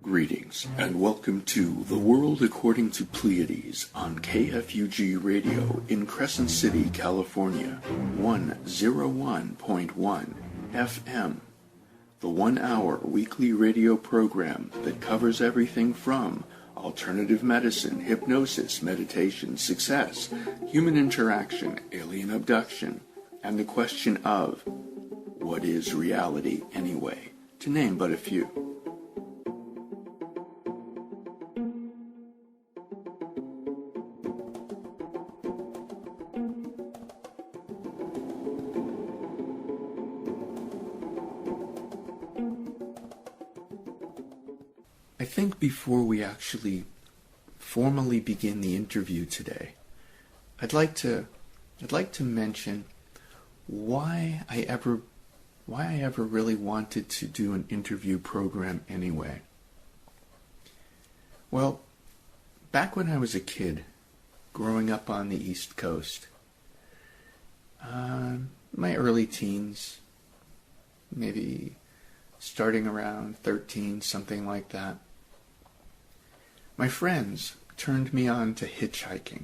Greetings, and welcome to The World According to Pleiades on KFUG Radio in Crescent City, California, 101.1 FM. The 1-hour weekly radio program that covers everything from alternative medicine, hypnosis, meditation, success, human interaction, alien abduction, and the question of, what is reality anyway, to name but a few. I think before we actually formally begin the interview today, I'd like to mention why I ever really wanted to do an interview program anyway. Well, back when I was a kid, growing up on the East Coast, my early teens, maybe starting around 13, something like that, my friends turned me on to hitchhiking.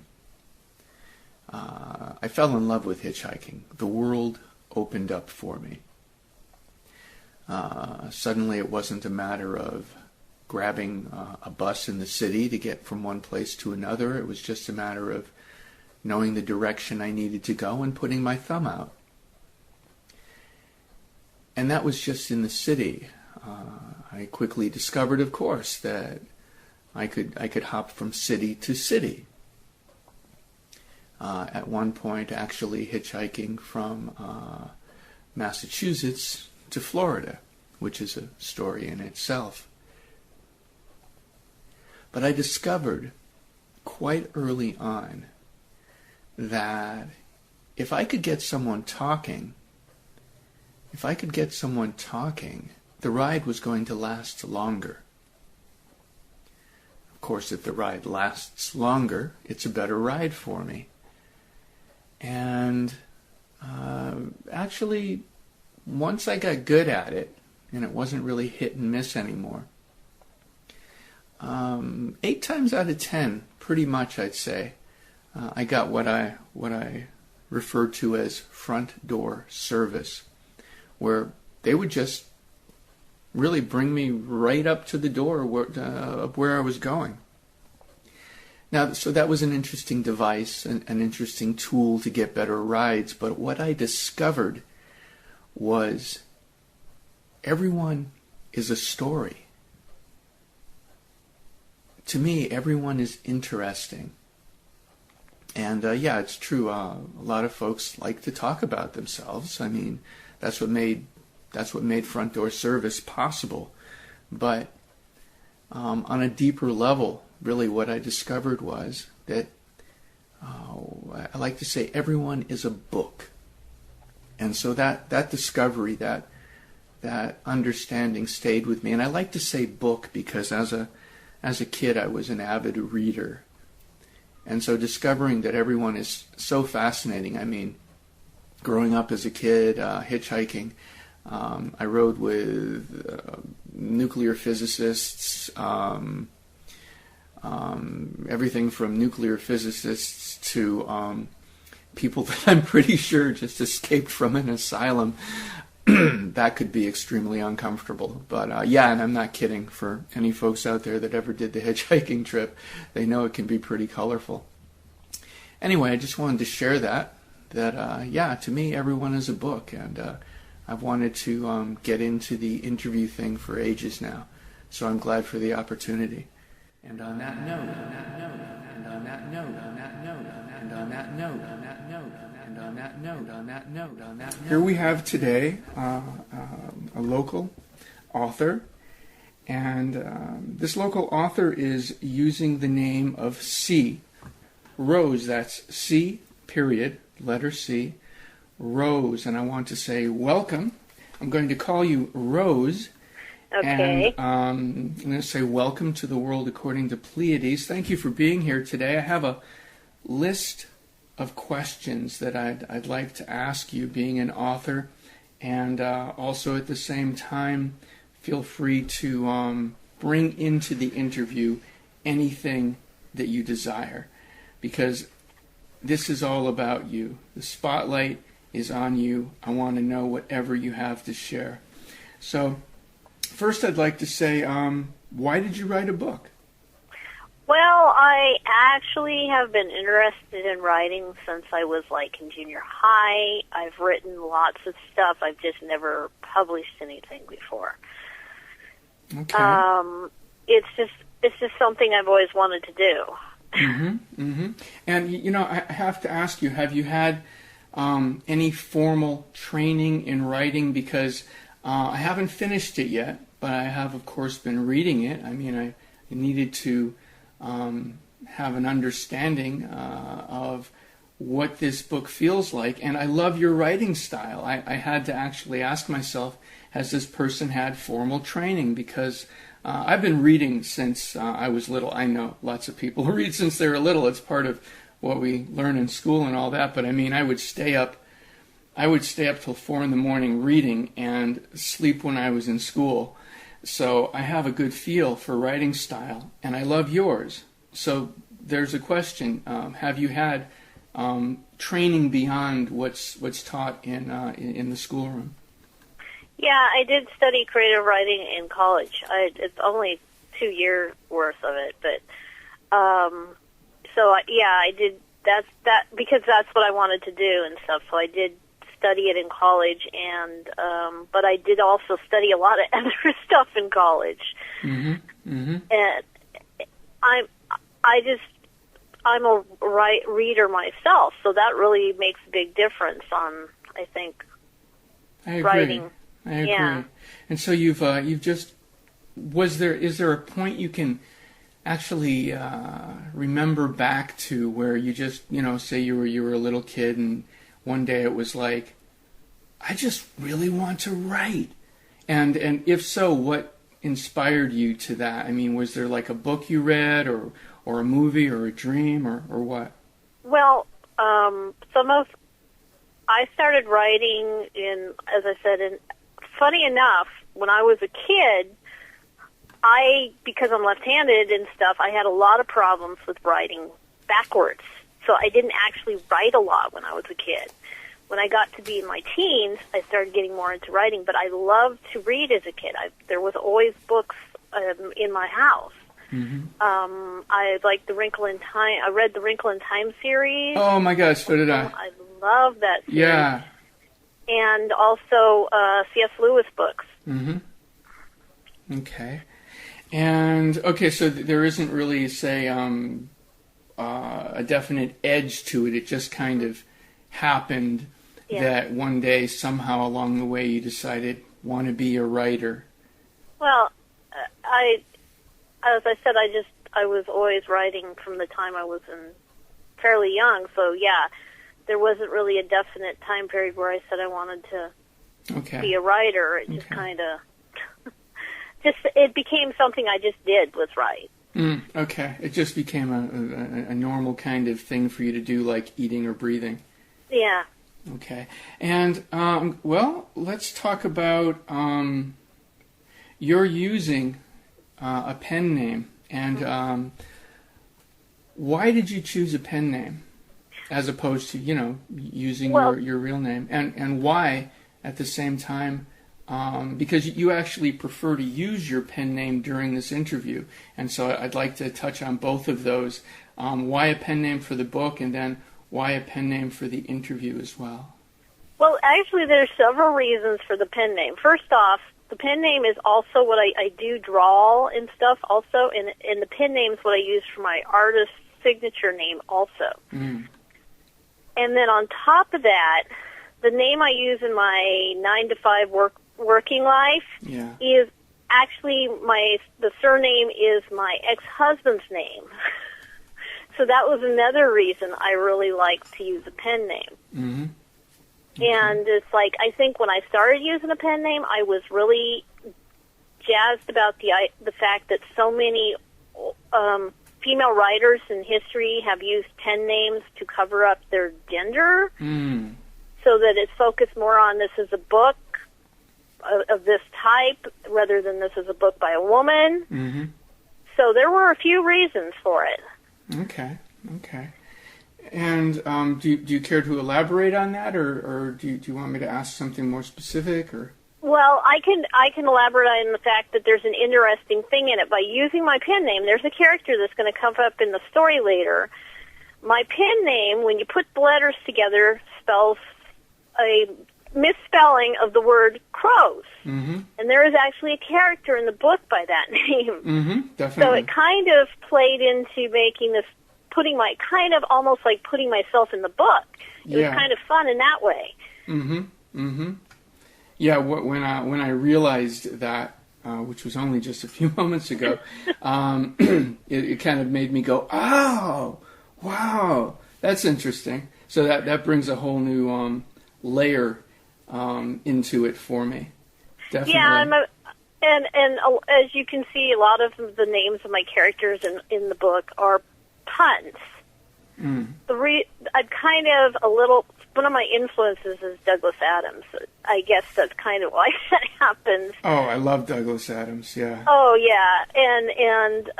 I fell in love with hitchhiking. The world opened up for me. Suddenly it wasn't a matter of grabbing a bus in the city to get from one place to another. It was just a matter of knowing the direction I needed to go and putting my thumb out. And that was just in the city. I quickly discovered, of course, that I could hop from city to city. At one point, actually hitchhiking from Massachusetts to Florida, which is a story in itself. But I discovered quite early on that if I could get someone talking, the ride was going to last longer. Of course, if the ride lasts longer, it's a better ride for me. And actually, once I got good at it, and it wasn't really hit and miss anymore, 8 times out of 10, pretty much I'd say, I got what I refer to as front door service, where they would just really bring me right up to the door of where I was going. Now, so that was an interesting device, an interesting tool to get better rides, but what I discovered was everyone is a story. To me, everyone is interesting. And yeah, it's true, a lot of folks like to talk about themselves. I mean, that's what made front door service possible. But on a deeper level, really what I discovered was that I like to say everyone is a book. And so that discovery, that understanding stayed with me. And I like to say book because as a kid I was an avid reader. And so discovering that everyone is so fascinating. I mean, growing up as a kid, hitchhiking, I rode with nuclear physicists, everything from nuclear physicists to people that I'm pretty sure just escaped from an asylum. That could be extremely uncomfortable. But yeah, and I'm not kidding. For any folks out there that ever did the hitchhiking trip, they know it can be pretty colorful. Anyway, I just wanted to share that yeah, to me, everyone is a book, and I've wanted to get into the interview thing for ages now, so I'm glad for the opportunity. And on that note, and on that note, and on that note, and on that note, here we have today a local author, and this local author is using the name of C. Rose, that's C, period, letter C, Rose, and I want to say welcome. I'm going to call you Rose. Okay. And I'm going to say welcome to the World According to Pleiades. Thank you for being here today. I have a list of questions that I'd like to ask you, being an author, and also at the same time, feel free to bring into the interview anything that you desire, because this is all about you. The spotlight is on you. I want to know whatever you have to share. So first I'd like to say, why did you write a book? Well, I actually have been interested in writing since I was like in junior high. I've written lots of stuff. I've just never published anything before. Okay. It's just something I've always wanted to do. And, you know, I have to ask you, have you had any formal training in writing? Because I haven't finished it yet, but I have, of course, been reading it. I mean, I needed to have an understanding of what this book feels like, and I love your writing style. I had to actually ask myself, has this person had formal training? Because I've been reading since I was little. I know lots of people read since they were little. It's part of what we learn in school and all that. But I mean, I would stay up till 4 a.m. reading and sleep when I was in school. So I have a good feel for writing style, and I love yours. So there's a question: have you had training beyond what's taught in the schoolroom? Yeah, I did study creative writing in college. It's only 2 years worth of it, but I did. That's because that's what I wanted to do and stuff. So I did study it in college, and but I did also study a lot of other stuff in college. And I'm a reader myself, so that really makes a big difference on, I think, writing. I agree. Yeah. And so you've just, is there a point you can actually remember back to where you just, say you were a little kid and one day it was like, I just really want to write. And if so, what inspired you to that? I mean, was there like a book you read or a movie or a dream or what? Well, I started writing as I said, funny enough, when I was a kid, because I'm left-handed and stuff, I had a lot of problems with writing backwards. So I didn't actually write a lot when I was a kid. When I got to be in my teens, I started getting more into writing, but I loved to read as a kid. There was always books in my house. I liked The Wrinkle in Time. I read the Wrinkle in Time series. Oh my gosh, so did I. I love that series. Yeah. And also C.S. Lewis books. Okay. And, okay, so there isn't really, say, a definite edge to it. It just kind of happened that one day, somehow along the way, you decided, want to be a writer. Well, as I said, I was always writing from the time I was fairly young. So, yeah, there wasn't really a definite time period where I said I wanted to be a writer. It just kind of, it became something I just did was write. Okay. It just became a normal kind of thing for you to do, like eating or breathing. Yeah. Okay. And, well, let's talk about you're using a pen name. And why did you choose a pen name as opposed to, using your real name? And why, at the same time, because you actually prefer to use your pen name during this interview. And so I'd like to touch on both of those. Why a pen name for the book, and then why a pen name for the interview as well? Well, actually, there's several reasons for the pen name. First off, the pen name is also what I do draw and stuff also, and the pen name is what I use for my artist signature name also. And then on top of that, the name I use in my 9-to-5 working life is actually the surname is my ex-husband's name. So that was another reason I really liked to use a pen name. Okay. And it's like, I think when I started using a pen name, I was really jazzed about the fact that so many female writers in history have used pen names to cover up their gender, so that it's focused more on this is a book of this type rather than this is a book by a woman. Mm-hmm. So there were a few reasons for it. Okay. And do you care to elaborate on that, or do you want me to ask something more specific, or? Well, I can elaborate on the fact that there's an interesting thing in it. By using my pen name, there's a character that's going to come up in the story later. My pen name, when you put the letters together, spells a misspelling of the word crows. Mm-hmm. And there is actually a character in the book by that name. Mm-hmm, definitely. So it kind of played into making this, almost like putting myself in the book. It was kind of fun in that way. Mm-hmm, mm-hmm. Yeah, when I realized that, which was only just a few moments ago, it kind of made me go, oh, wow, that's interesting. So that brings a whole new layer into it for me. Definitely. Yeah, and as you can see, a lot of the names of my characters in the book are puns. Mm. I'm kind of one of my influences is Douglas Adams. I guess that's kind of why that happens. Oh, I love Douglas Adams. Yeah. Oh yeah, and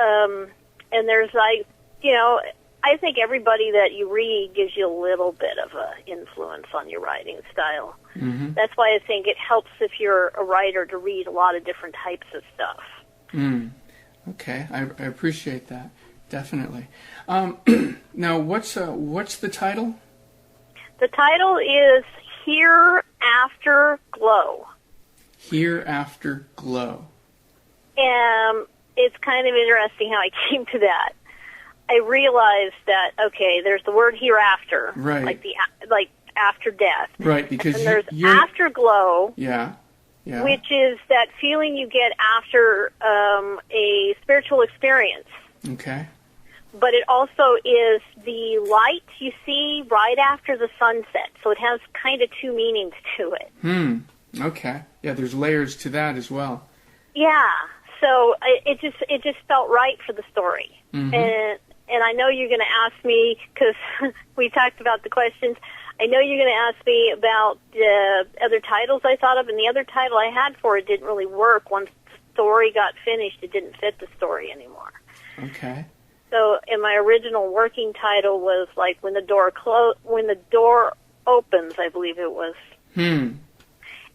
there's I think everybody that you read gives you a little bit of an influence on your writing style. Mm-hmm. That's why I think it helps if you're a writer to read a lot of different types of stuff. Mm. Okay, I appreciate that. Definitely. Now, what's the title? The title is Hereafter Glow. Hereafter Glow. It's kind of interesting how I came to that. I realized that, okay, there's the word hereafter, right? Like after death, right? Because and there's afterglow, yeah, which is that feeling you get after a spiritual experience. Okay. But it also is the light you see right after the sunset, so it has kind of two meanings to it. Okay. Yeah, there's layers to that as well. Yeah. So it just felt right for the story. Mm-hmm. And I know you're going to ask me, because we talked about the questions, I know you're going to ask me about the other titles I thought of, and the other title I had for it didn't really work. Once the story got finished, it didn't fit the story anymore. Okay. So, in my original working title was like when the door opens, I believe it was. And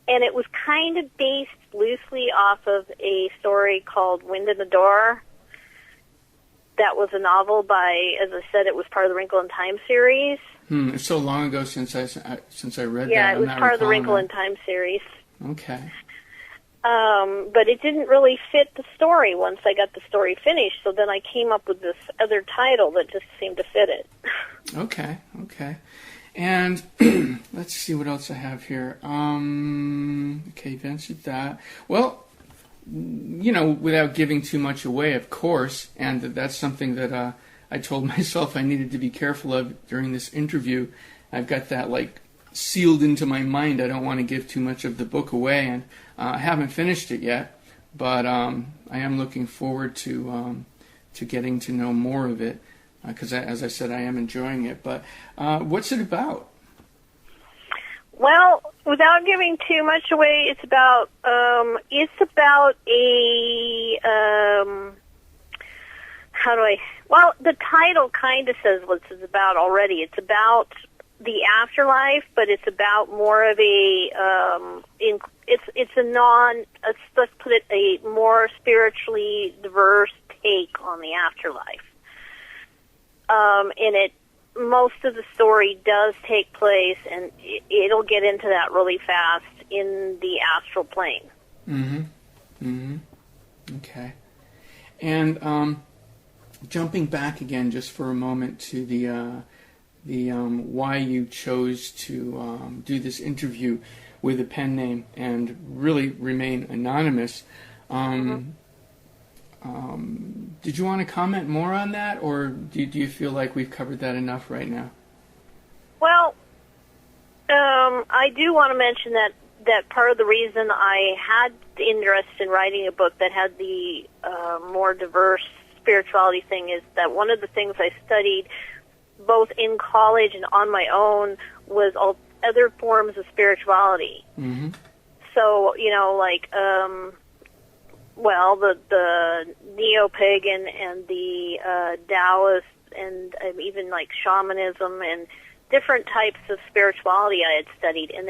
it was kind of based loosely off of a story called Wind in the Door. That was a novel by, as I said, it was part of the Wrinkle in Time series. It's so long ago since I read that. Yeah, it was part of the Wrinkle in Time series. Okay. But it didn't really fit the story once I got the story finished, so then I came up with this other title that just seemed to fit it. Okay. And let's see what else I have here. Okay, you've answered that. Well, without giving too much away, of course, and that's something that I told myself I needed to be careful of during this interview. I've got that, sealed into my mind. I don't want to give too much of the book away, and I haven't finished it yet, but I am looking forward to getting to know more of it, because as I said, I am enjoying it. But what's it about? Well, without giving too much away, it's about a well, the title kind of says what it's about already. It's about the afterlife, but it's about more of let's put it, a more spiritually diverse take on the afterlife. Most of the story does take place, and it'll get into that really fast, in the astral plane. Okay. And jumping back again just for a moment to the why you chose to do this interview with a pen name and really remain anonymous. Did you want to comment more on that, or do you feel like we've covered that enough right now? Well, I do want to mention that part of the reason I had the interest in writing a book that had the more diverse spirituality thing is that one of the things I studied both in college and on my own was all other forms of spirituality. So So, like, well, the neo-pagan and the Taoist and even like shamanism and different types of spirituality I had studied, and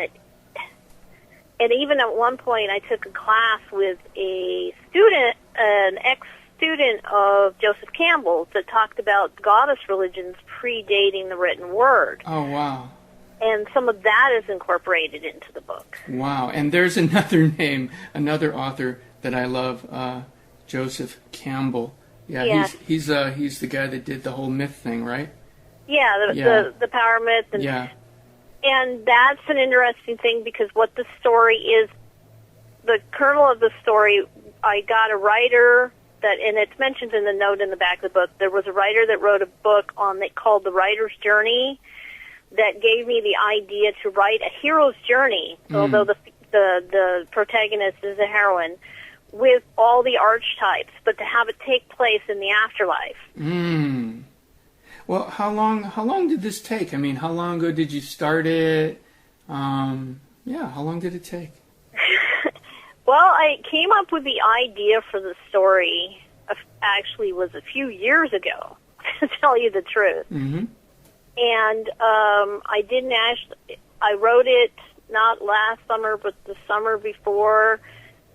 even at one point I took a class with a student, an ex-student of Joseph Campbell's, that talked about goddess religions predating the written word. Oh, wow. And some of that is incorporated into the book. Wow. And there's another name, another author that I love, Joseph Campbell. Yeah, yes. he's the guy that did the whole myth thing, right? Yeah, the power myth. And, yeah. And that's an interesting thing, because what the story is, the kernel of the story, I got a writer that, and it's mentioned in the note in the back of the book, there was a writer that wrote a book called The Writer's Journey, that gave me the idea to write a hero's journey, although the protagonist is a heroine, with all the archetypes, but to have it take place in the afterlife. Mm. Well, how long did this take? I mean, how long ago did you start it? How long did it take? Well, I came up with the idea for the story, actually was a few years ago, to tell you the truth. Mm-hmm. And I wrote it not last summer, but the summer before.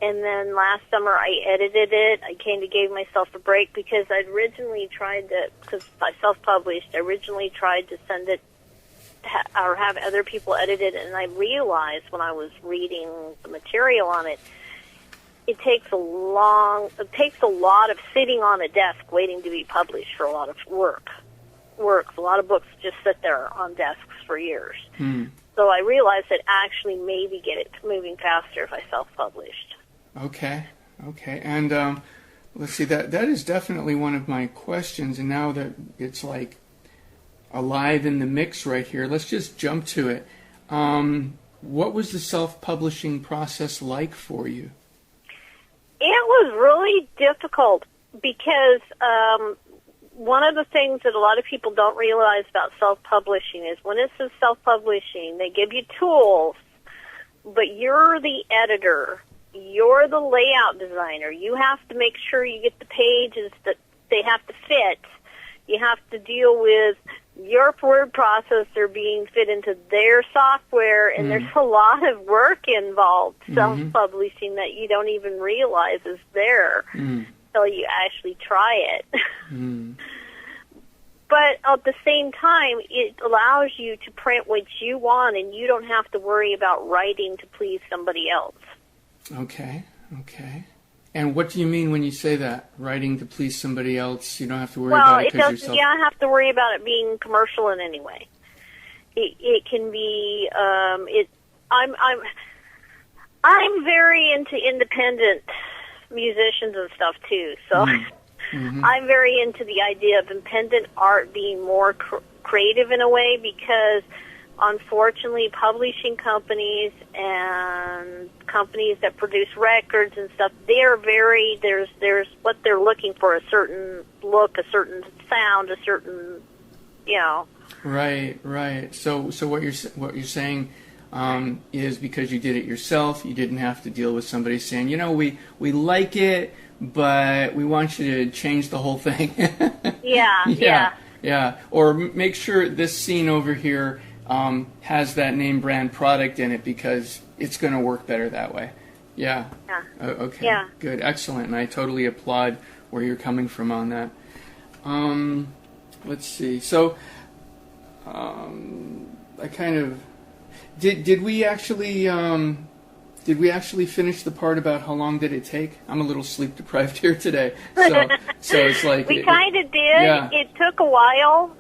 And then last summer I edited it. I gave myself a break, because I'd originally tried to, because I self-published, I originally tried to send it or have other people edit it, and I realized when I was reading the material on it, it takes a lot of sitting on a desk waiting to be published for a lot of work. A lot of books just sit there on desks for years. Hmm. So I realized that actually maybe get it moving faster if I self-published. Okay. And let's see, that is definitely one of my questions, and now that it's like alive in the mix right here, let's just jump to it. What was the self-publishing process like for you? It was really difficult, because one of the things that a lot of people don't realize about self-publishing is when it says self-publishing, they give you tools, but you're the editor. You're the layout designer. You have to make sure you get the pages that they have to fit. You have to deal with your word processor being fit into their software, and there's a lot of work involved self-publishing that you don't even realize is there until you actually try it. But at the same time, it allows you to print what you want, and you don't have to worry about writing to please somebody else. Okay. And what do you mean when you say that? Writing to please somebody else, you don't have to worry about it because yourself... You don't have to worry about it being commercial in any way. It can be... I'm very into independent musicians and stuff, too, so... I'm very into the idea of independent art being more creative in a way, because unfortunately publishing companies and companies that produce records and stuff, they're very, there's what they're looking for, a certain look, a certain sound, a certain, Right. So what you're saying is because you did it yourself, you didn't have to deal with somebody saying, we like it, but we want you to change the whole thing. Yeah. Or make sure this scene over here has that name brand product in it because it's going to work better that way. Yeah. Okay. Yeah. Good. Excellent. And I totally applaud where you're coming from on that. Let's see. So, I kind of did we actually finish the part about how long did it take? I'm a little sleep deprived here today, so it's like we kind of did. Yeah. It took a while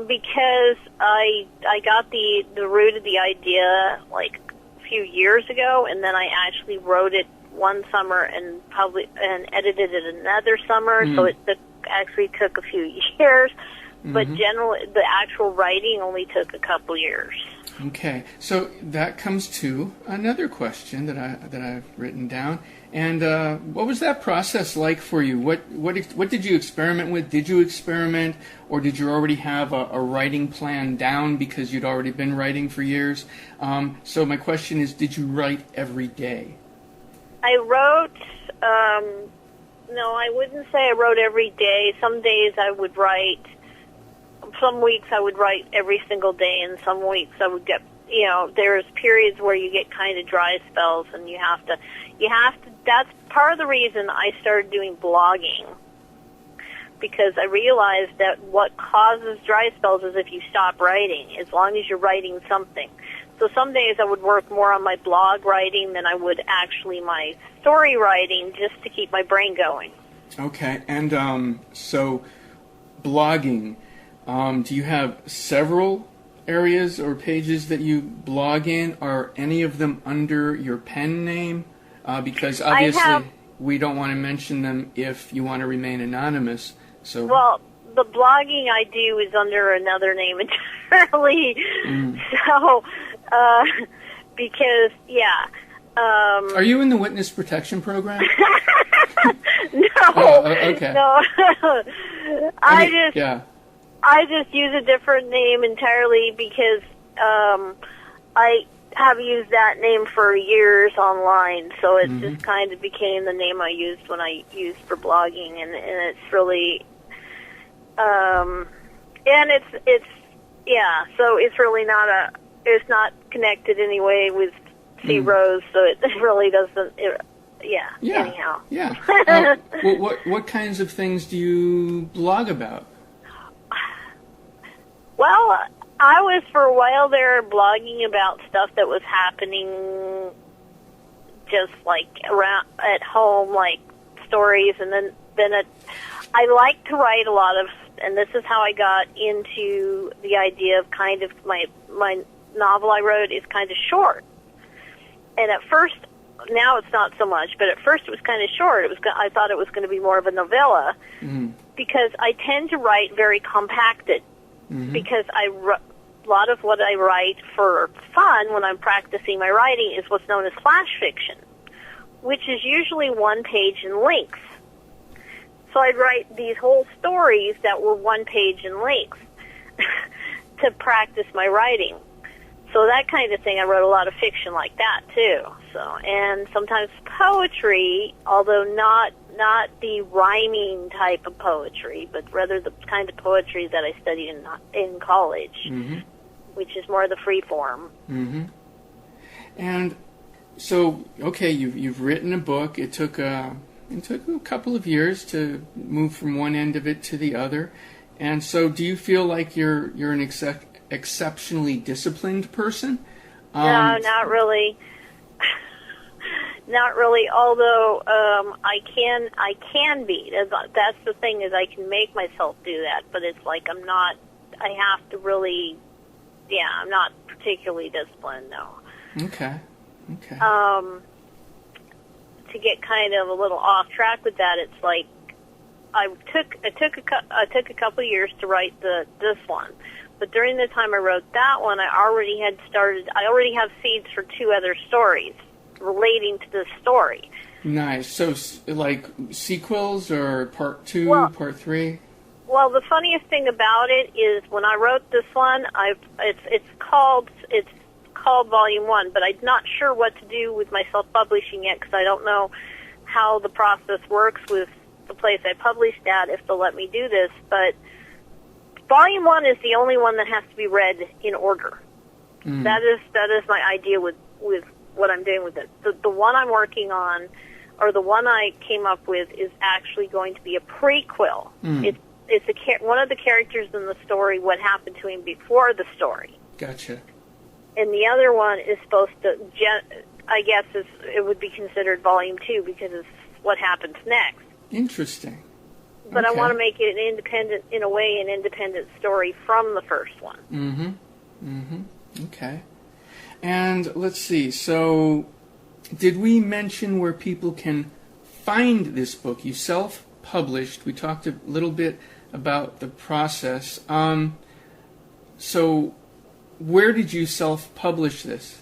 because I got the root of the idea like a few years ago, and then I actually wrote it one summer and edited it another summer. So it actually took a few years, but generally the actual writing only took a couple years. Okay, so that comes to another question that I've written down. And what was that process like for you? What did you experiment with? Did you experiment, or did you already have a writing plan down because you'd already been writing for years? So my question is, did you write every day? I wrote. No, I wouldn't say I wrote every day. Some days I would write. Some weeks I would write every single day, and some weeks I would get, there's periods where you get kind of dry spells, and you have to, that's part of the reason I started doing blogging, because I realized that what causes dry spells is if you stop writing, as long as you're writing something. So some days I would work more on my blog writing than I would actually my story writing, just to keep my brain going. Okay, and so blogging. Do you have several areas or pages that you blog in? Are any of them under your pen name? Because obviously we don't want to mention them if you want to remain anonymous. So well, the blogging I do is under another name entirely. So because are you in the witness protection program? No. Oh, okay. No. Yeah. I just use a different name entirely because I have used that name for years online, so it just kind of became the name I used when I used for blogging, and it's really, and so it's really it's not connected anyway with C. Rose, so it really doesn't, anyhow. Yeah. What kinds of things do you blog about? Well, I was for a while there blogging about stuff that was happening just like around at home, like stories, and then I like to write a lot of, and this is how I got into the idea of kind of my novel I wrote is kind of short. And at first, now it's not so much, but at first it was kind of short. I thought it was going to be more of a novella because I tend to write very compacted. Because a lot of what I write for fun when I'm practicing my writing is what's known as flash fiction, which is usually one page in length. So I'd write these whole stories that were one page in length to practice my writing. So that kind of thing, I wrote a lot of fiction like that too. So, and sometimes poetry, although not the rhyming type of poetry, but rather the kind of poetry that I studied in college, which is more the free form. And so, okay, you've written a book. It took a couple of years to move from one end of it to the other. And so, do you feel like you're an exceptionally disciplined person? No, not really. Not really, although I can be. That's the thing, is I can make myself do that, but it's like I have to really, I'm not particularly disciplined, no. Okay. To get kind of a little off track with that, it's like I took a couple of years to write this one, but during the time I wrote that one, I already have seeds for two other stories relating to this story. Nice. So, like sequels or part 2, part 3? Well, the funniest thing about it is when I wrote this one, it's called Volume 1, but I'm not sure what to do with my self-publishing yet because I don't know how the process works with the place I published at, if they'll let me do this. But Volume 1 is the only one that has to be read in order. That is my idea with what I'm doing with it. The one I'm working on, or the one I came up with, is actually going to be a prequel. It's one of the characters in the story, what happened to him before the story. Gotcha. And the other one is supposed to, I guess it would be considered Volume 2 because it's what happens next. Interesting. But I want to make it an independent story from the first one. Okay. And let's see, so did we mention where people can find this book? You self-published. We talked a little bit about the process. So where did you self-publish this?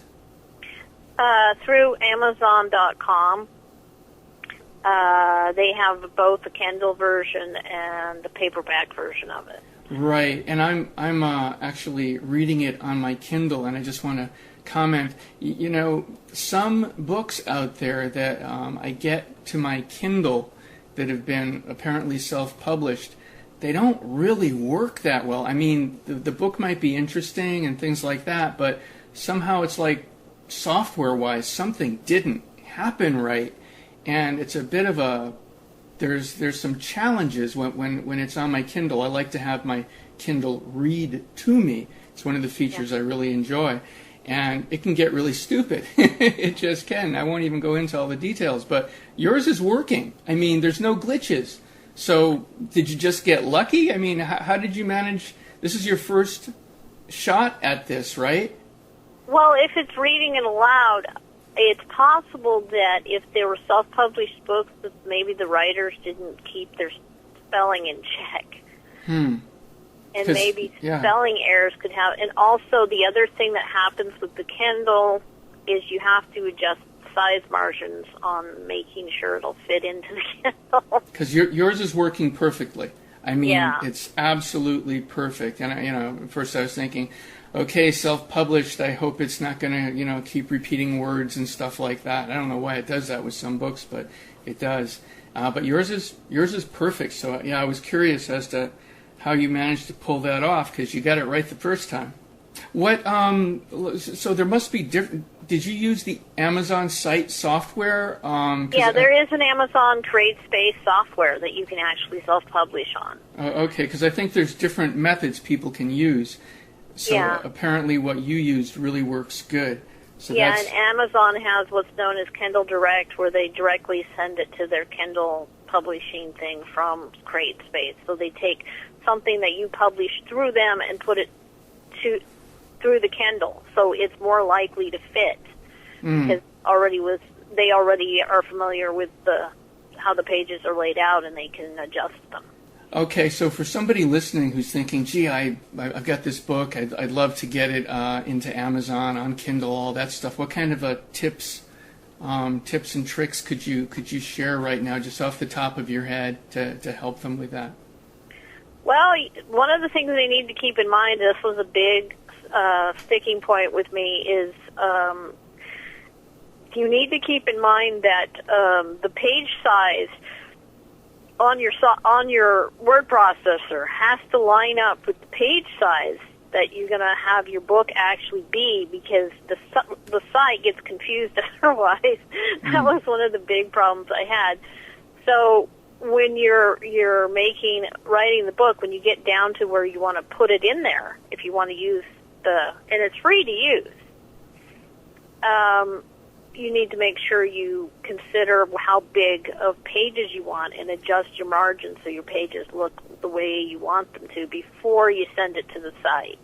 Through Amazon.com. They have both the Kindle version and the paperback version of it. Right, and I'm actually reading it on my Kindle, and I just want to comment. You know, some books out there that I get to my Kindle that have been apparently self-published, they don't really work that well. I mean, the book might be interesting and things like that, but somehow it's like software-wise something didn't happen right, and it's a bit of a there's some challenges when it's on my Kindle. I like to have my Kindle read to me. It's one of the features I really enjoy. And it can get really stupid. It just can. I won't even go into all the details. But yours is working. I mean, there's no glitches. So did you just get lucky? I mean, how did you manage? This is your first shot at this, right? Well, if it's reading it aloud, it's possible that if there were self-published books, that maybe the writers didn't keep their spelling in check. And maybe spelling errors could have. And also, the other thing that happens with the Kindle is you have to adjust size margins on making sure it'll fit into the Kindle. Because yours is working perfectly. I mean, it's absolutely perfect. And at first I was thinking, okay, self-published, I hope it's not going to, keep repeating words and stuff like that. I don't know why it does that with some books, but it does. But yours is perfect. So, I was curious as to how you managed to pull that off, because you got it right the first time. So there must be different. Did you use the Amazon site software? There is an Amazon CreateSpace software that you can actually self-publish on. Okay, because I think there's different methods people can use. So apparently what you used really works good. So and Amazon has what's known as Kindle Direct, where they directly send it to their Kindle publishing thing from CreateSpace. So they take something that you publish through them and put it through the Kindle, so it's more likely to fit because they already are familiar with how the pages are laid out, and they can adjust them. Okay, so for somebody listening who's thinking, gee, I've got this book, I'd love to get it into Amazon, on Kindle, all that stuff, what kind of tips and tricks could you share right now, just off the top of your head, to help them with that? Well, one of the things they need to keep in mind, this was a big sticking point with me, is you need to keep in mind that the page size on your word processor has to line up with the page size that you're going to have your book actually be, because the site gets confused otherwise. That was one of the big problems I had. So when you're writing the book, when you get down to where you want to put it in there, if you want to use and it's free to use, you need to make sure you consider how big of pages you want and adjust your margins so your pages look the way you want them to before you send it to the site.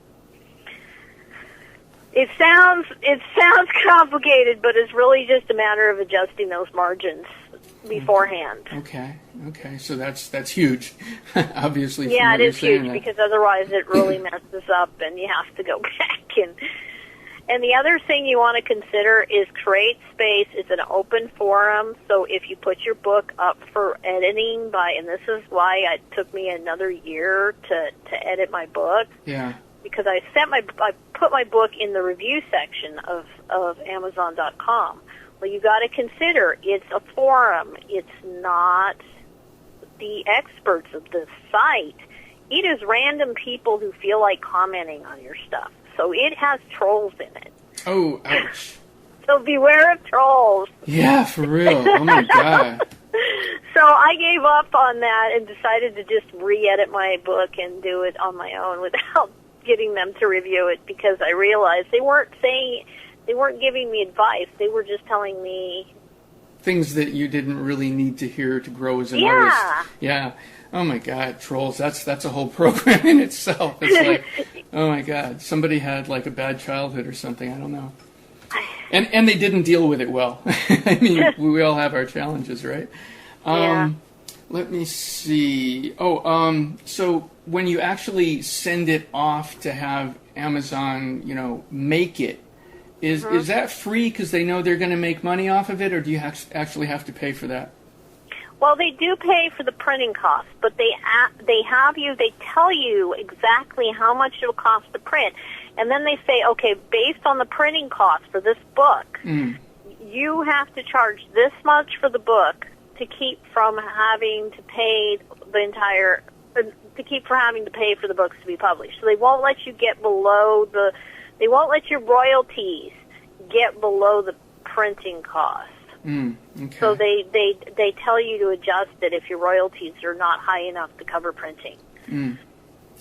It sounds complicated, but it's really just a matter of adjusting those margins beforehand. Okay. So that's huge, obviously. Yeah, it is huge, because otherwise it really messes up, and you have to go back. And the other thing you want to consider is CreateSpace is an open forum, so if you put your book up for editing and this is why it took me another year to edit my book. Yeah. Because I put my book in the review section of Amazon.com. Well, you got to consider it's a forum. It's not the experts of the site. It is random people who feel like commenting on your stuff. So it has trolls in it. Oh, ouch. So beware of trolls. Yeah, for real. Oh, my God. So I gave up on that and decided to just re-edit my book and do it on my own without getting them to review it, because I realized they weren't giving me advice. They were just telling me things that you didn't really need to hear to grow as an artist. Yeah. Oh my God, trolls! That's a whole program in itself. It's like, oh my God, somebody had like a bad childhood or something. I don't know. And they didn't deal with it well. I mean, we all have our challenges, right? Let me see. So when you actually send it off to have Amazon, make it. Is that free because they know they're going to make money off of it, or do you actually have to pay for that? Well, they do pay for the printing costs, but they tell you exactly how much it'll cost to print, and then they say, okay, based on the printing cost for this book, you have to charge this much for the book to keep from having to pay for the books to be published. So they won't let you get below they won't let your royalties get below the printing cost. Okay. So they tell you to adjust it if your royalties are not high enough to cover printing.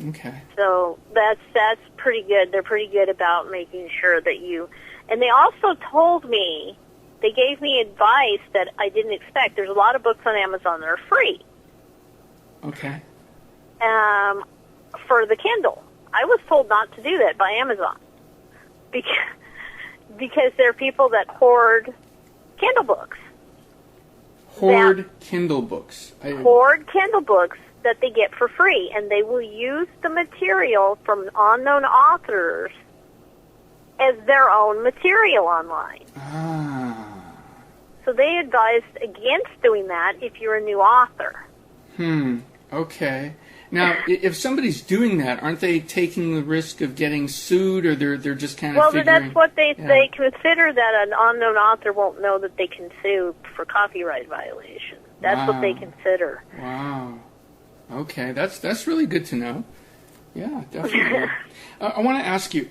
Okay. So that's pretty good. They're pretty good about making sure that you. And they also told me, they gave me advice that I didn't expect. There's a lot of books on Amazon that are free. Okay. For the Kindle, I was told not to do that by Amazon because there are people that hoard Kindle books. Hoard Kindle books that they get for free, and they will use the material from unknown authors as their own material online. So they advised against doing that if you're a new author. Okay. Now, if somebody's doing that, aren't they taking the risk of getting sued, or they're just kind of figuring... Well, that's what they consider, that an unknown author won't know that they can sue for copyright violation. That's what they consider. Wow. Okay, that's really good to know. Yeah, definitely. I want to ask you,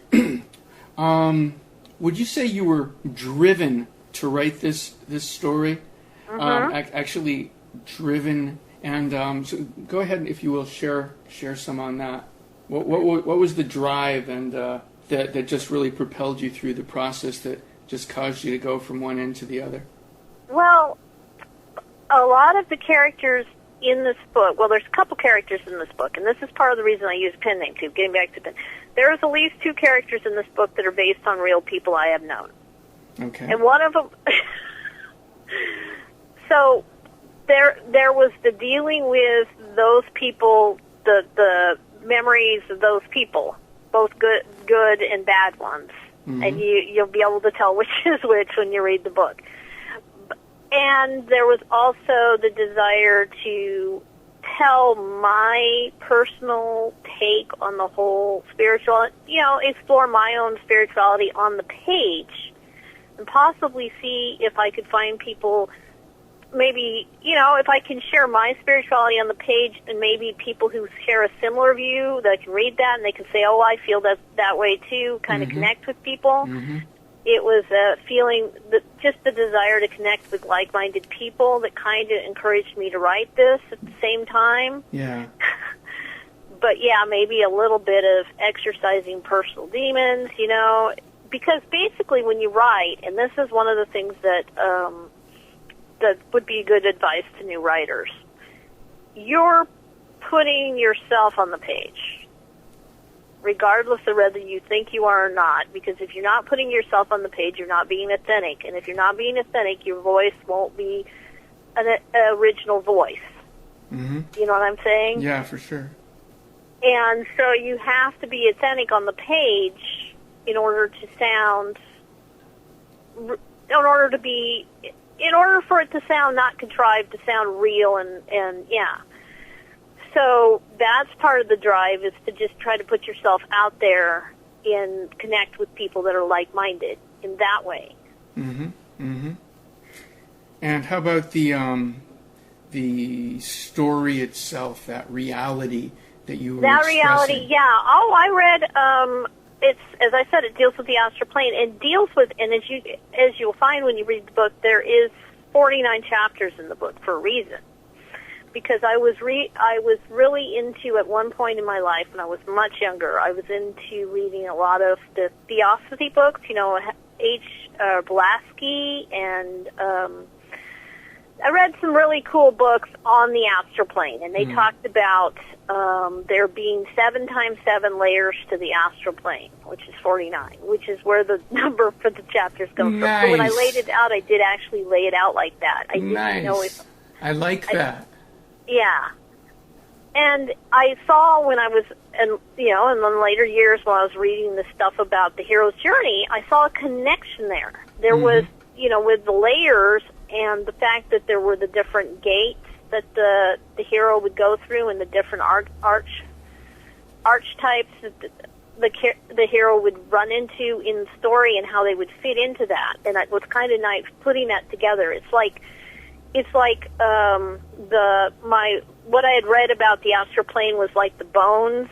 would you say you were driven to write this story? Actually driven... And so go ahead, if you will, share some on that. What was the drive and that just really propelled you through the process that just caused you to go from one end to the other? Well, a lot of the characters in this book, there's a couple characters in this book, and this is part of the reason I use pen name too, getting back to pen. There's at least 2 characters in this book that are based on real people I have known. Okay. And one of them... So... There was the dealing with those people, the memories of those people, both good and bad ones, and you'll be able to tell which is which when you read the book. And there was also the desire to tell my personal take on the whole spiritual, explore my own spirituality on the page, and possibly see if I could find people. Maybe, if I can share my spirituality on the page, and maybe people who share a similar view, that can read that and they can say, oh, I feel that way too, kind of connect with people. It was a feeling, just the desire to connect with like-minded people that kind of encouraged me to write this at the same time. Yeah. But yeah, maybe a little bit of exercising personal demons, because basically when you write, and this is one of the things that would be good advice to new writers. You're putting yourself on the page, regardless of whether you think you are or not, because if you're not putting yourself on the page, you're not being authentic. And if you're not being authentic, your voice won't be an original voice. You know what I'm saying? Yeah, for sure. And so you have to be authentic on the page in order for it to sound not contrived, to sound real, and yeah. So that's part of the drive, is to just try to put yourself out there and connect with people that are like-minded in that way. And how about the story itself, that reality that you were expressing? That reality, yeah. Oh, I read... It's, as I said, it deals with the astral plane, and deals with, and as you'll find when you read the book, there is 49 chapters in the book for a reason. Because I was really into, at one point in my life when I was much younger, I was into reading a lot of the theosophy books, H. Blavatsky, and I read some really cool books on the astral plane, and they talked about there being 7 times 7 layers to the astral plane, which is 49, which is where the number for the chapters comes from. So when I laid it out, I did actually lay it out like that. I didn't know if... I like that. Yeah. And I saw when I was, and in the later years when I was reading the stuff about the hero's journey, I saw a connection there. There was, with the layers and the fact that there were the different gates that the hero would go through and the different archetypes that the hero would run into in the story and how they would fit into that. And it was kind of nice putting that together. It's like what I had read about the astral plane was like the bones,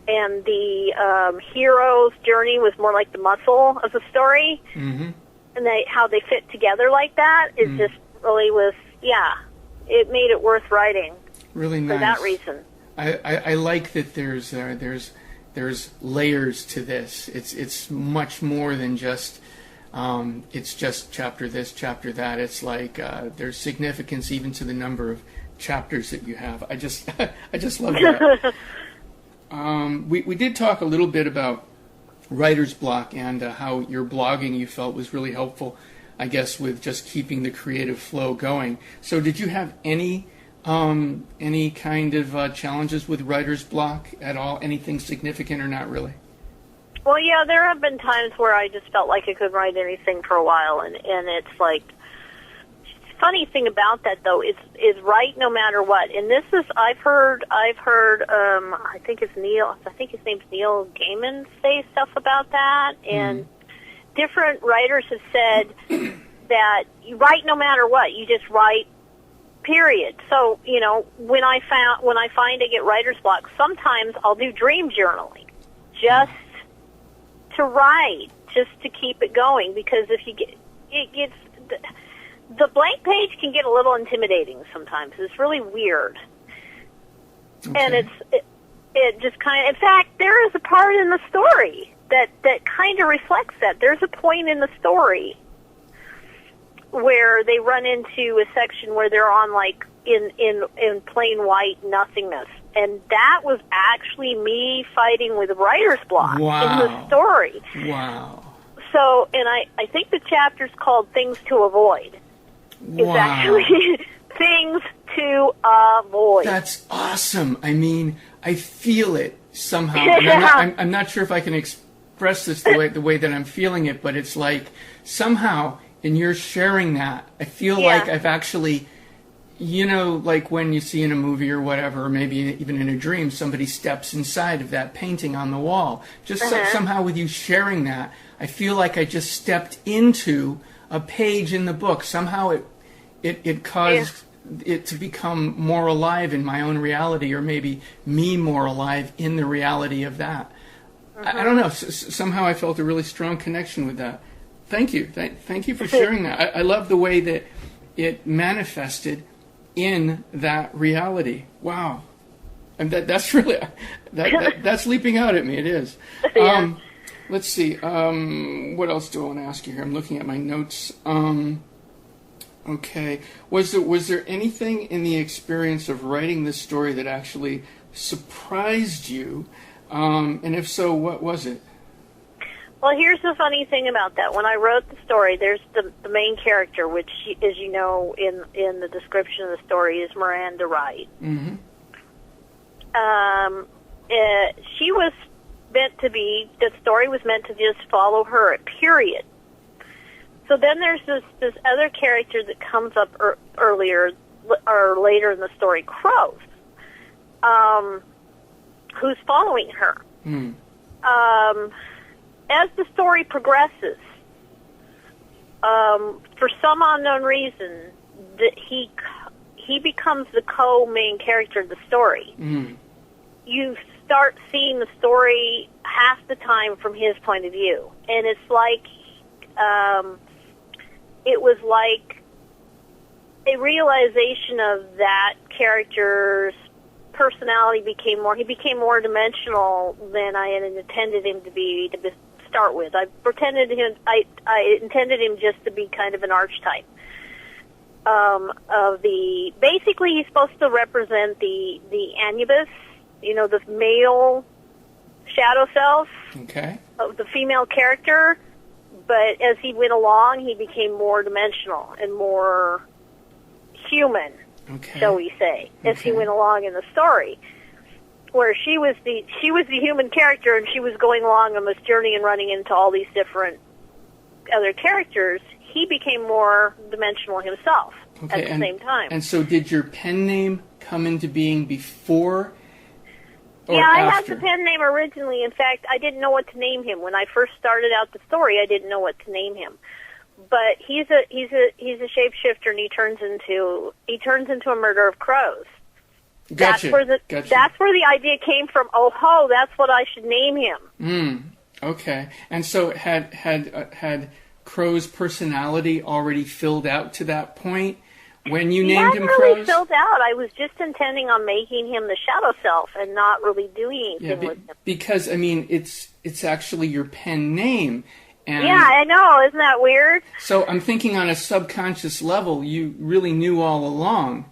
and the hero's journey was more like the muscle of the story. Mm-hmm. And how they fit together like that is just really was, it made it worth writing. Really nice. For that reason. I like that there's layers to this. It's much more than just it's just chapter this, chapter that. It's like there's significance even to the number of chapters that you have. I just love that. We did talk a little bit about writer's block and how your blogging you felt was really helpful, I guess, with just keeping the creative flow going. So did you have any kind of challenges with writer's block at all? Anything significant or not really? Well, yeah, there have been times where I just felt like I couldn't write anything for a while, and it's like, funny thing about that though is write no matter what. And this is I've heard I think his name's Neil Gaiman say stuff about that, and different writers have said that you write no matter what. You just write, period. So when I find I get writer's block, sometimes I'll do dream journaling just to write, just to keep it going, because if you get it gets the blank page can get a little intimidating sometimes. It's really weird. Okay. And it just kind of, in fact, there is a part in the story that kind of reflects that. There's a point in the story where they run into a section where they're on like in plain white nothingness. And that was actually me fighting with writer's block in the story. Wow. So, and I think the chapter's called Things to Avoid. It's actually things to avoid. That's awesome. I mean, I feel it somehow. Yeah. I'm not sure if I can express this the way that I'm feeling it, but it's like somehow in your sharing that, I feel like I've actually, like when you see in a movie or whatever, or maybe even in a dream, somebody steps inside of that painting on the wall. Just somehow with you sharing that, I feel like I just stepped into a page in the book. Somehow it caused it to become more alive in my own reality, or maybe me more alive in the reality of that. I don't know. Somehow I felt a really strong connection with that. Thank you. Thank you for sharing that. I love the way that it manifested in that reality. Wow. And that's really, that's leaping out at me. It is. Yeah. Let's see. What else do I want to ask you here? I'm looking at my notes. Okay. Was there anything in the experience of writing this story that actually surprised you? And if so, what was it? Well, here's the funny thing about that. When I wrote the story, there's the main character, which, as you know, in the description of the story, is Miranda Wright. Mm-hmm. She was meant to be, the story was meant to just follow her, period. So then there's this other character that comes up earlier or later in the story, Crow, who's following her. Mm. As the story progresses, for some unknown reason, that he becomes the co-main character of the story. Mm. You start seeing the story half the time from his point of view, and it's like it was like a realization of that character's personality became more dimensional than I had intended him to be to start with. I intended him just to be kind of an archetype of the. Basically, he's supposed to represent the Anubis, the male shadow self of the female character. But as he went along, he became more dimensional and more human. Okay. shall we say, as he went along in the story. Where she was the human character, and she was going along on this journey and running into all these different other characters. He became more dimensional himself at the same time. And so, did your pen name come into being before? Or I after? had the pen name originally. In fact, I didn't know what to name him when I first started out the story. I didn't know what to name him. But he's a shapeshifter, and he turns into a murder of crows. Gotcha. That's where the idea came from. Oh, that's what I should name him. Okay. And so had Crow's personality already filled out to that point when you named him Crows? Not really filled out. I was just intending on making him the shadow self and not really doing anything with him. Because I mean, it's actually your pen name. And yeah, I know. Isn't that weird? So I'm thinking on a subconscious level, you really knew all along.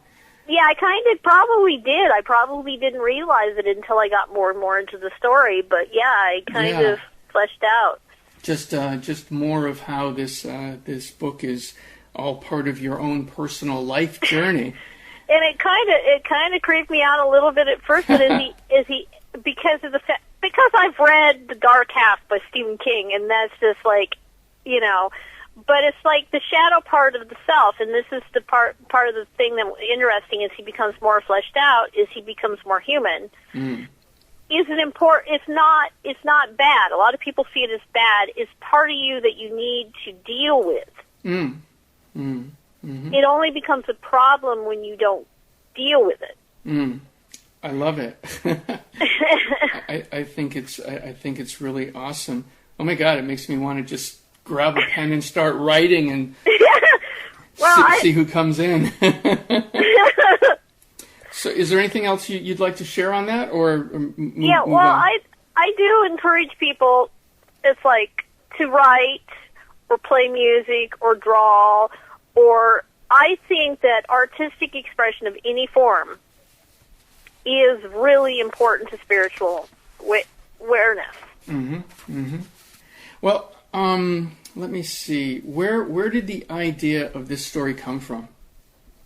Yeah, I kind of probably did. I probably didn't realize it until I got more and more into the story. But yeah, I kind of fleshed out. Just more of how this book is all part of your own personal life journey. And it kind of creeped me out a little bit at first. But because I've read The Dark Half by Stephen King, and that's just like, But it's like the shadow part of the self, and this is the part of the thing that interesting is he becomes more fleshed out, is he becomes more human. Is it important? It's not bad. A lot of people see it as bad. It's part of you that you need to deal with. It only becomes a problem when you don't deal with it. I love it. I think it's really awesome. Oh my God, it makes me want to just grab a pen and start writing and see who comes in. So is there anything else you'd like to share on that? I do encourage people, it's like, to write or play music or draw, or I think that artistic expression of any form is really important to spiritual awareness. Well, let me see. Where did the idea of this story come from?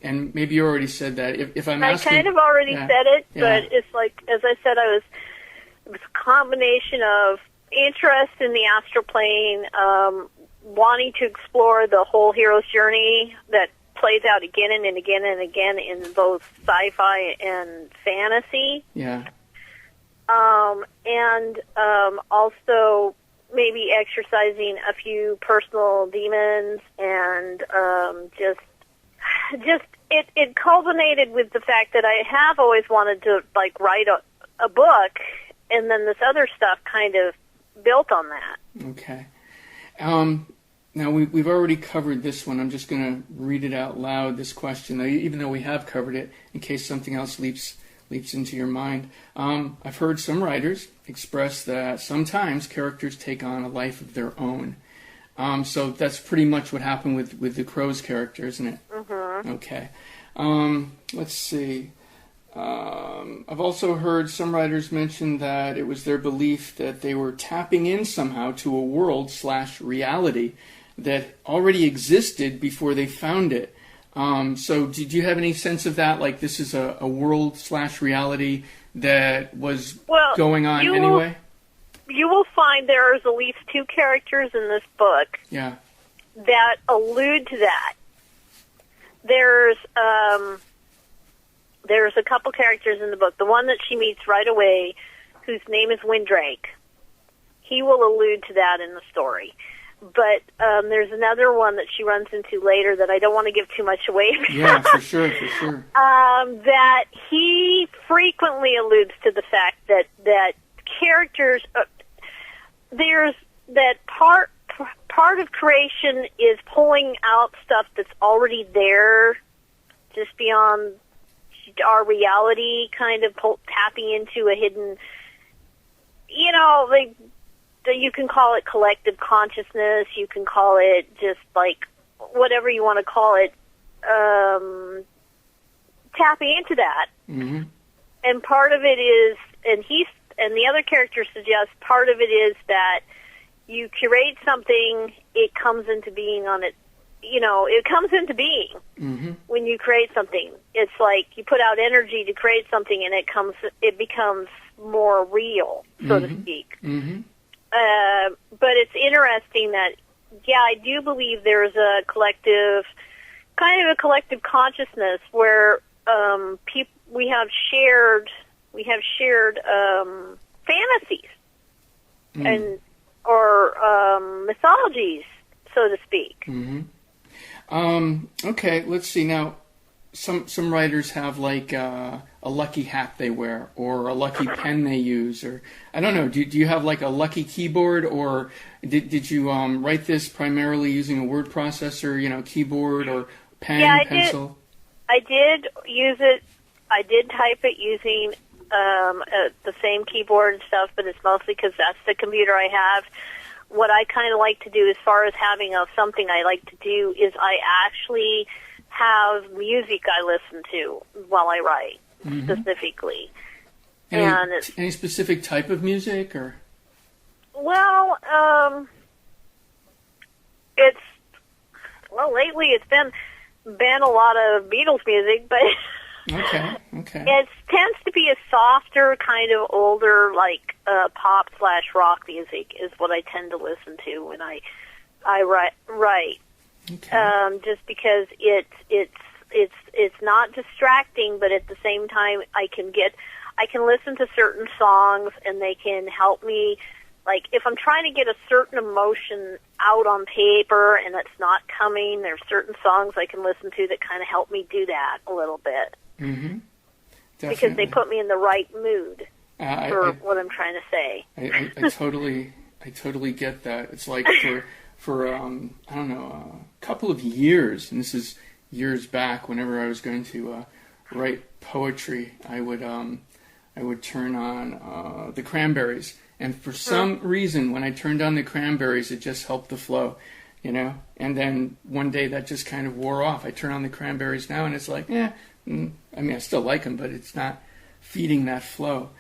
And maybe you already said that. If I'm asking, I kind of already said it, but it's like, as I said, it was a combination of interest in the astral plane, wanting to explore the whole hero's journey that plays out again and again and again in both sci-fi and fantasy. Yeah. And also maybe exercising a few personal demons, and it culminated with the fact that I have always wanted to like write a book, and then this other stuff kind of built on that. Okay. Now we've already covered this one. I'm just going to read it out loud, this question, even though we have covered it, in case something else leaps into your mind. I've heard some writers express that sometimes characters take on a life of their own. So that's pretty much what happened with the Crow's character, isn't it? Okay. Let's see. I've also heard some writers mention that it was their belief that they were tapping in somehow to a world/reality that already existed before they found it. So did you have any sense of that? Like this is a world/reality that was going on anyway? You will find there's at least two characters in this book that allude to that. There's a couple characters in the book. The one that she meets right away, whose name is Windrake, he will allude to that in the story. But there's another one that she runs into later that I don't want to give too much away. Yeah, for sure. That he frequently alludes to the fact that characters, there's that part of creation is pulling out stuff that's already there, just beyond our reality, kind of tapping into a hidden, you can call it collective consciousness, you can call it just like whatever you want to call it, tapping into that. And part of it is, and the other character suggests part of it is that you curate something, it comes into being on it, it comes into being when you create something. It's like you put out energy to create something, and it becomes more real, so to speak. But it's interesting that, I do believe there's a collective consciousness where we have shared fantasies or mythologies, so to speak. Okay, let's see now. Some writers have like a lucky hat they wear, or a lucky pen they use, or I don't know. Do you have like a lucky keyboard, or did you write this primarily using a word processor, keyboard or pen, pencil? I did use it. I did type it using the same keyboard and stuff, but it's mostly because that's the computer I have. What I kind of like to do, as far as having something I like to do, is I actually have music I listen to while I write, specifically. Any specific type of music, or? Well, lately it's been a lot of Beatles music, but okay. It tends to be a softer, kind of older, like pop/rock music is what I tend to listen to when I write. Okay. Just because it's not distracting, but at the same time I can listen to certain songs and they can help me. Like if I'm trying to get a certain emotion out on paper and it's not coming, there's certain songs I can listen to that kind of help me do that a little bit. Because they put me in the right mood for what I'm trying to say. I totally get that. It's like for I don't know, a couple of years, and this is years back, whenever I was going to write poetry, I would turn on the Cranberries, and for some reason, when I turned on the Cranberries, it just helped the flow, and then one day that just kind of wore off. I turn on the Cranberries now, and it's like, I mean, I still like them, but it's not feeding that flow.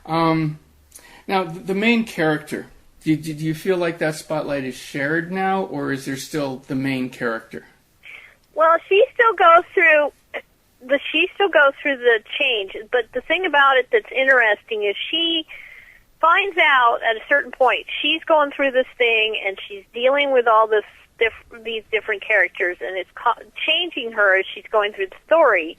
Now, the main character, did you feel like that spotlight is shared now, or is there still the main character? Well, she still goes through the change, but the thing about it that's interesting is she finds out at a certain point she's going through this thing and she's dealing with all these different characters, and it's changing her as she's going through the story.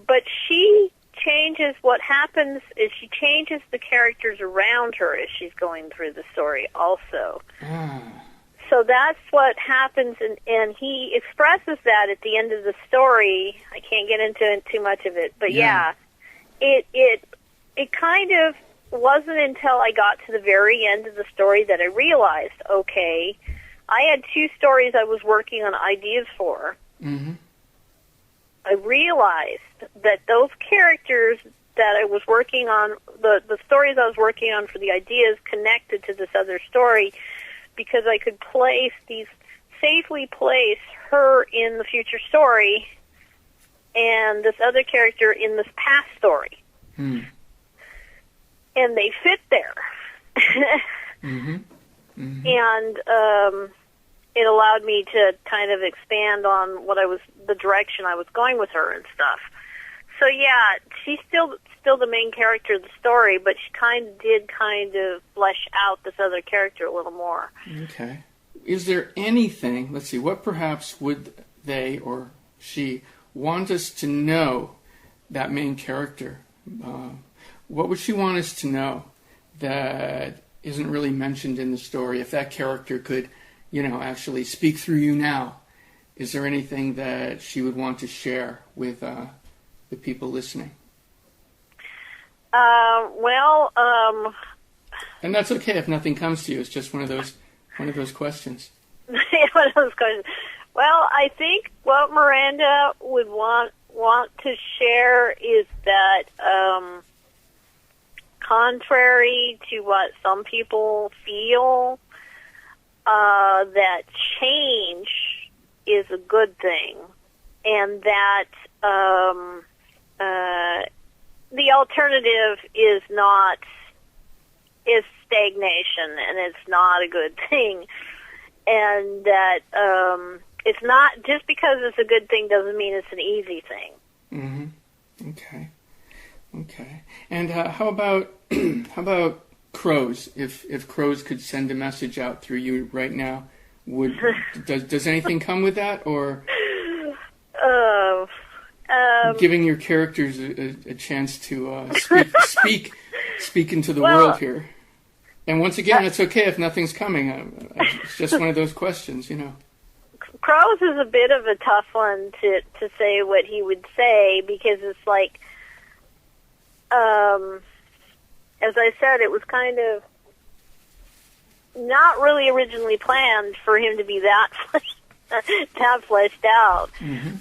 But she changes. What happens is she changes the characters around her as she's going through the story also. So that's what happens, and he expresses that at the end of the story. I can't get into too much of it, but it kind of wasn't until I got to the very end of the story that I realized, okay, I had two stories I was working on ideas for. I realized that those characters that I was working on, the stories I was working on for the ideas connected to this other story, because I could safely place her in the future story and this other character in this past story. And they fit there. And it allowed me to kind of expand on the direction I was going with her and stuff. So yeah, she's still the main character of the story, but she did flesh out this other character a little more. Okay. Is there anything, let's see, what perhaps would they or she want us to know, that main character? What would she want us to know that isn't really mentioned in the story? If that character could, actually speak through you now, is there anything that she would want to share with the people listening? And that's okay if nothing comes to you. It's just one of those questions. One of those questions. Well, I think what Miranda would want to share is that, contrary to what some people feel, that change is a good thing, and that the alternative is stagnation, and it's not a good thing, and that it's not, just because it's a good thing doesn't mean it's an easy thing. Mm-hmm. Okay. And how about crows? If crows could send a message out through you right now, does anything come with that, or giving your characters a chance to speak into the world here? And once again, it's okay if nothing's coming. It's just one of those questions, Crows is a bit of a tough one to say what he would say, because it's like, as I said, it was kind of not really originally planned for him to be that fleshed out. Mm-hmm.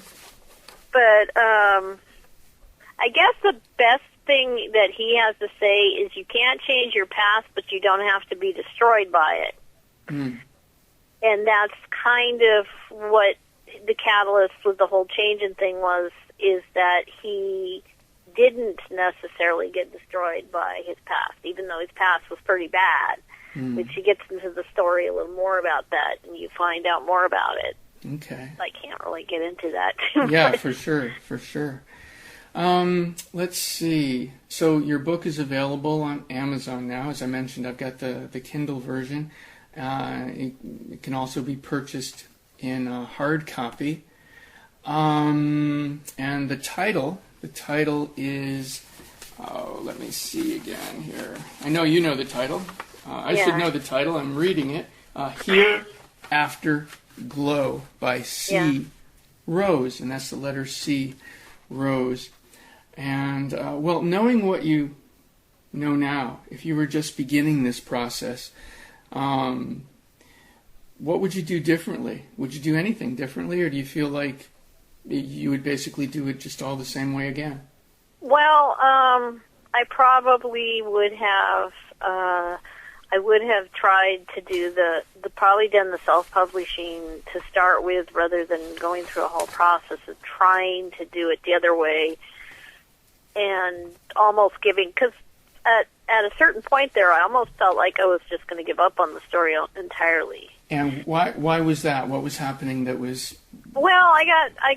But I guess the best thing that he has to say is you can't change your past, but you don't have to be destroyed by it. Mm. And that's kind of what the catalyst with the whole changing thing was, is that he didn't necessarily get destroyed by his past, even though his past was pretty bad, which he gets into the story a little more about that, and you find out more about it. Okay. I can't really get into that too much. Yeah, for sure. Let's see. So your book is available on Amazon now. As I mentioned, I've got the Kindle version. It can also be purchased in a hard copy. And the title is, let me see again here. I know you know the title. I should know the title. I'm reading it. Hereafter Glow by C. Rose, and that's the letter C, Rose. And, knowing what you know now, if you were just beginning this process, what would you do differently? Would you do anything differently, or do you feel like you would basically do it just all the same way again? Well, I probably would have. I would have tried to do probably done the self-publishing to start with, rather than going through a whole process of trying to do it the other way, and almost giving, because at a certain point there, I almost felt like I was just going to give up on the story entirely. And why was that? What was happening that was... Well, I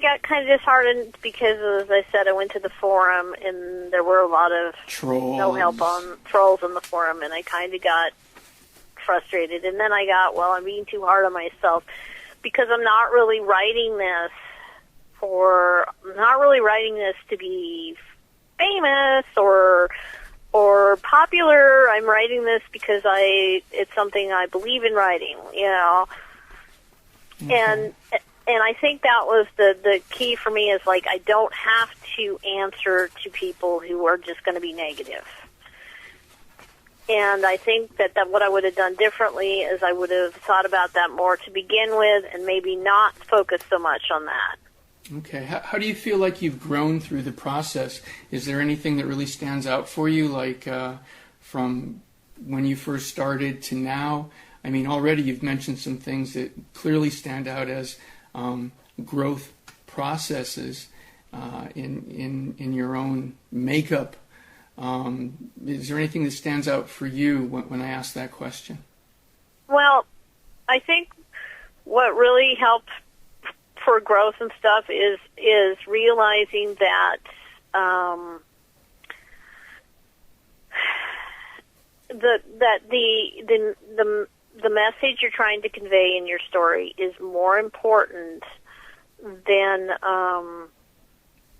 got kind of disheartened because, as I said, I went to the forum and there were a lot of trolls. No help on trolls on the forum, and I kind of got frustrated. And then I got, I'm being too hard on myself, because I'm not really writing this to be famous or popular. I'm writing this because it's something I believe in writing, Okay. And I think that was the key for me, is like, I don't have to answer to people who are just going to be negative. And I think that what I would have done differently is I would have thought about that more to begin with, and maybe not focus so much on that. Okay. How do you feel like you've grown through the process? Is there anything that really stands out for you, like from when you first started to now? I mean, already you've mentioned some things that clearly stand out as growth processes in your own makeup. Is there anything that stands out for you when I ask that question? Well, I think what really helped for growth and stuff is realizing that the message you're trying to convey in your story is more important than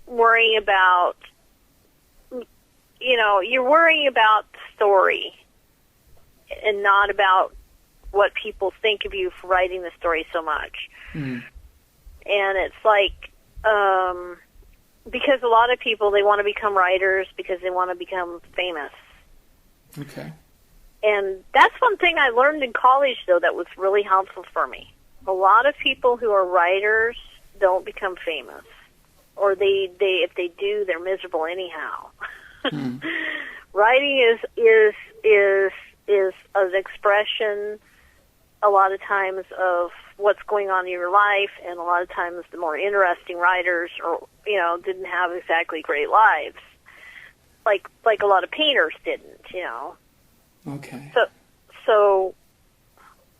worrying about. You're worrying about the story and not about what people think of you for writing the story so much. Mm. And it's like, because a lot of people, they want to become writers because they want to become famous. Okay. And that's one thing I learned in college, though, that was really helpful for me. A lot of people who are writers don't become famous. Or if they do, they're miserable anyhow. Mm. Writing is an expression a lot of times of what's going on in your life, and a lot of times the more interesting writers didn't have exactly great lives, like a lot of painters didn't. Okay. So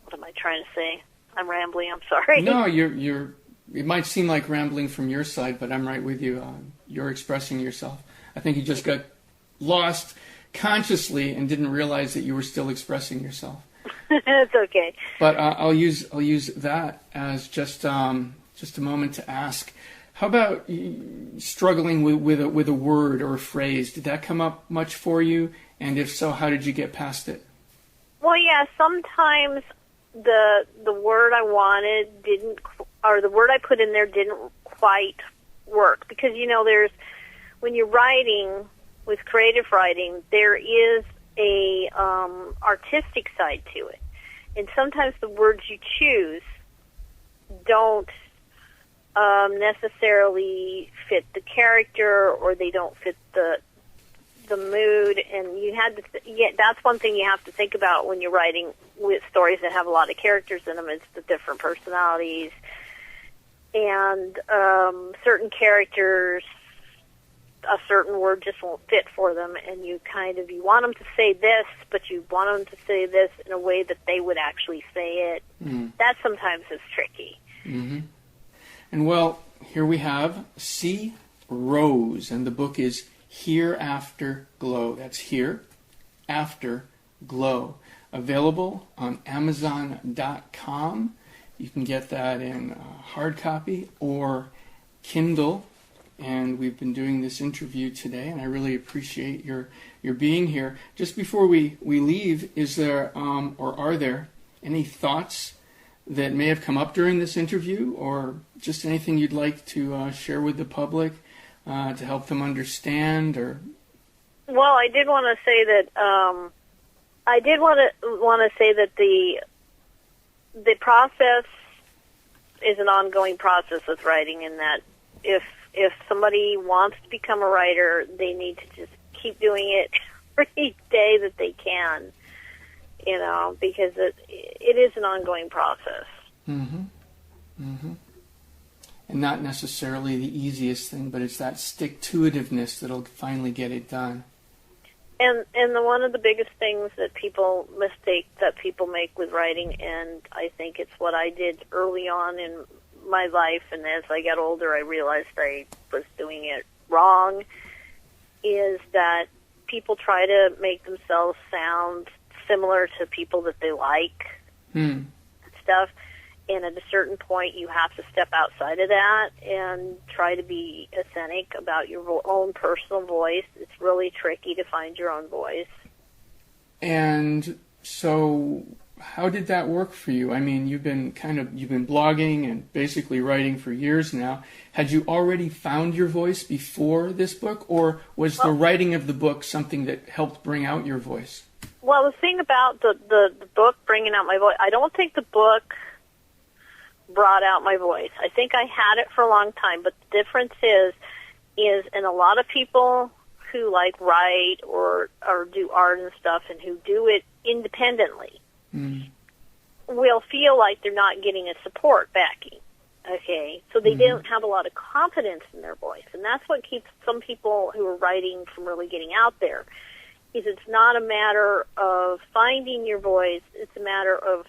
what am I trying to say? I'm rambling. I'm sorry. No, you're. It might seem like rambling from your side, but I'm right with you. You're expressing yourself. I think you just got lost consciously and didn't realize that you were still expressing yourself. It's okay. But I'll use that as just a moment to ask. How about struggling with a word or a phrase? Did that come up much for you? And if so, how did you get past it? Well, yeah. Sometimes the word I wanted didn't, or the word I put in there didn't quite work, because there's, when you're writing with creative writing, there is a artistic side to it, and sometimes the words you choose don't necessarily fit the character, or they don't fit the mood, and you had to. That's one thing you have to think about when you're writing with stories that have a lot of characters in them. It's the different personalities, and certain characters, a certain word just won't fit for them, and you want them to say this, but you want them to say this in a way that they would actually say it. That sometimes is tricky. Mm-hmm. And well, here we have C. Rose, and the book is Hereafter Glow. That's Here After Glow. Available on Amazon.com. You can get that in hard copy or Kindle. And we've been doing this interview today, and I really appreciate your being here. Just before we leave, is there or are there any thoughts that may have come up during this interview, or just anything you'd like to share with the public to help them understand? Or well, I did want to say that the process is an ongoing process with writing, in that if somebody wants to become a writer, they need to just keep doing it every day that they can, because it is an ongoing process. Mm-hmm. Mm-hmm. And not necessarily the easiest thing, but it's that stick-to-itiveness that'll finally get it done. And one of the biggest things that people make with writing, and I think it's what I did early on in my life, and as I got older I realized I was doing it wrong, is that people try to make themselves sound similar to people that they like and stuff, and at a certain point you have to step outside of that and try to be authentic about your own personal voice. It's really tricky to find your own voice. And so how did that work for you? I mean, you've been blogging and basically writing for years now. Had you already found your voice before this book, or was the writing of the book something that helped bring out your voice? Well, the thing about the book bringing out my voice, I don't think the book brought out my voice. I think I had it for a long time, but the difference is in a lot of people who write or do art and stuff, and who do it independently, will feel like they're not getting a support backing. Okay, so they don't have a lot of confidence in their voice, and that's what keeps some people who are writing from really getting out there. Is it's not a matter of finding your voice; it's a matter of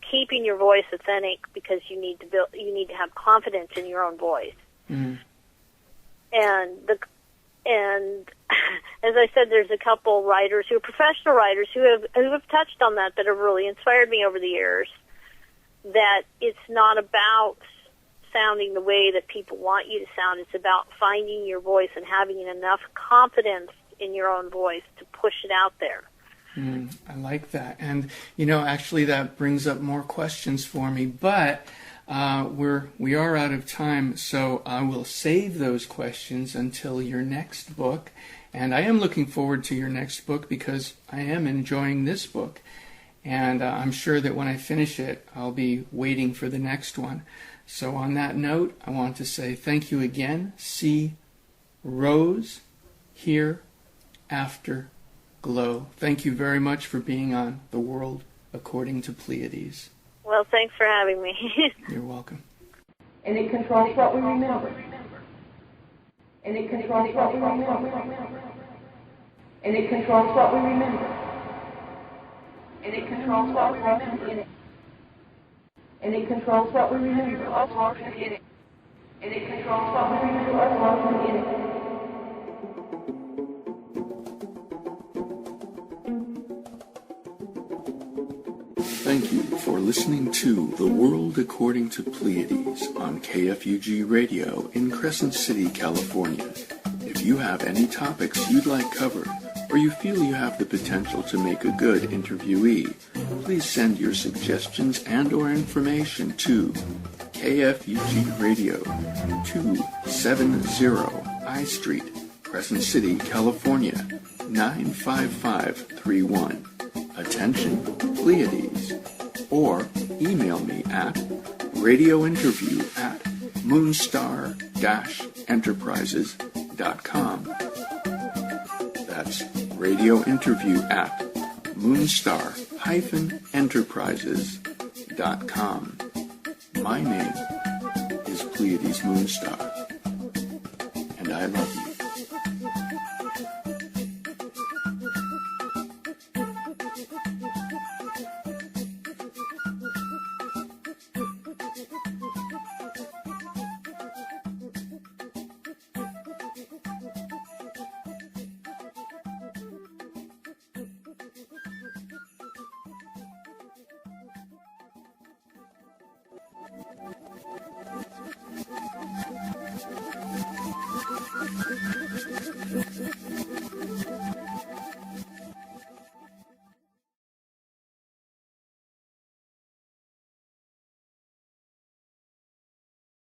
keeping your voice authentic, because you need to have confidence in your own voice. And as I said, there's a couple writers who are professional writers who have touched on that have really inspired me over the years. That it's not about sounding the way that people want you to sound. It's about finding your voice and having enough confidence in your own voice to push it out there. I like that. And, actually that brings up more questions for me, but we are out of time, so I will save those questions until your next book. And I am looking forward to your next book, because I am enjoying this book. And I'm sure that when I finish it, I'll be waiting for the next one. So on that note, I want to say thank you again. C. Rose, Hereafter Glow. Thank you very much for being on The World According to Pleiades. Well, thanks for having me. You're welcome. And it controls what we remember. And it controls what we remember. And it controls what we remember. And it controls what we remember. And it controls what we remember. Us working in it. And it controls what we remember. Us working in it. Thank you for listening to The World According to Pleiades on KFUG Radio in Crescent City, California. If you have any topics you'd like covered, or you feel you have the potential to make a good interviewee, please send your suggestions and or information to KFUG Radio, 270 I Street, Crescent City, California, 95531. Attention, Pleiades. Or email me at radiointerview@moonstar-enterprises.com. That's radiointerview@moonstar-enterprises.com. My name is Pleiades Moonstar, and I love you.